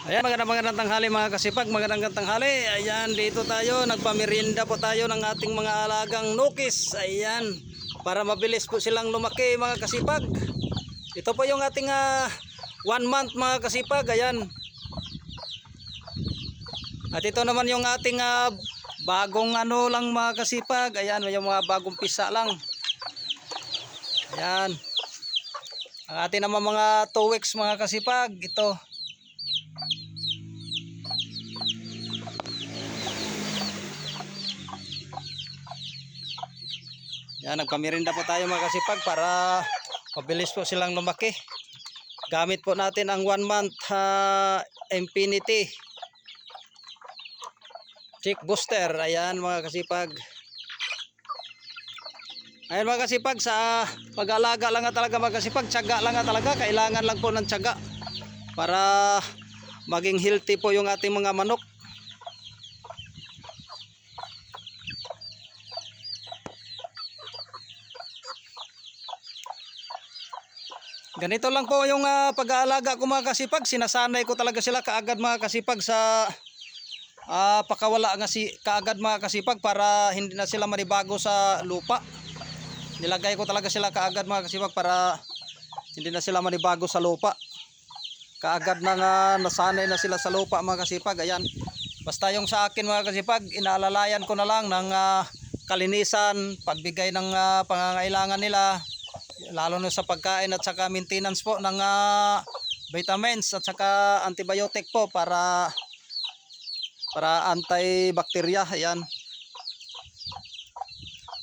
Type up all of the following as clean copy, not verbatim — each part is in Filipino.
Ayan, magandang tanghali mga kasipag, magandang tanghali. Ayan, dito tayo, nagpamerienda po tayo ng ating mga alagang nukis. Ayan, para mabilis po silang lumaki mga kasipag. Ito po yung ating 1 month mga kasipag. Ayan. At ito naman yung ating bagong lang mga kasipag. Ayan, yung mga bagong pisa lang. Ayan. Ang ating naman mga 2 weeks mga kasipag. Ito. Yan, nagpamirinda po tayo mga kasipag para mabilis po silang lumaki. Gamit po natin ang 1 month Infinity Chick Booster. Ayan mga kasipag. Ayan mga kasipag, sa pag-alaga lang talaga mga kasipag, tiyaga lang talaga. Kailangan lang po ng tiyaga para maging healthy po yung ating mga manok. Ganito lang po yung pag-aalaga ko mga kasipag. Sinasanay ko talaga sila kaagad mga kasipag sa pakawala nga kaagad mga kasipag para hindi na sila manibago sa lupa. Nilagay ko talaga sila kaagad mga kasipag para hindi na sila manibago sa lupa. Kaagad na nasanay na sila sa lupa mga kasipag. Ayan. Basta yung sa akin mga kasipag, inaalalayan ko na lang ng kalinisan, pagbigay ng pangangailangan nila. Lalo na sa pagkain at saka maintenance po ng vitamins at saka antibiotic po para antibacteria. Ayan.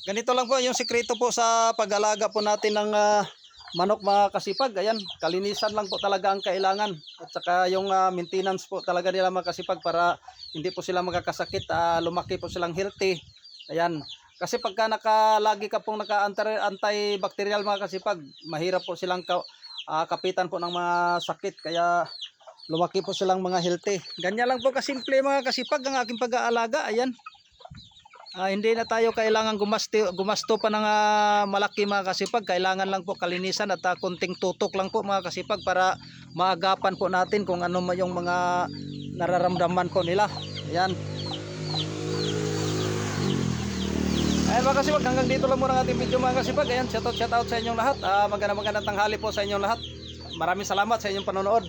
Ganito lang po yung sikreto po sa pag-alaga po natin ng manok mga kasipag. Ayan, kalinisan lang po talaga ang kailangan at saka yung maintenance po talaga nila mga kasipag para hindi po sila magkakasakit, lumaki po silang healthy. Ayan. Kasi pagka lagi ka pong naka-antibacterial mga kasipag, mahirap po silang kapitan po ng mga sakit, kaya lumaki po silang mga healthy. Ganyan lang po kasimple mga kasipag ang aking pag-aalaga. Ayan. Hindi na tayo kailangan gumasto pa ng malaki mga kasipag. Kailangan lang po kalinisan at kunting tutok lang po mga kasipag para maagapan po natin kung ano yung mga nararamdaman po nila. Ayan. Ayan mga kasipag, hanggang dito lang muna ang ating video mga kasipag. Ayan, shout out sa inyong lahat. Magandang tanghali po sa inyong lahat. Maraming salamat sa inyong panonood.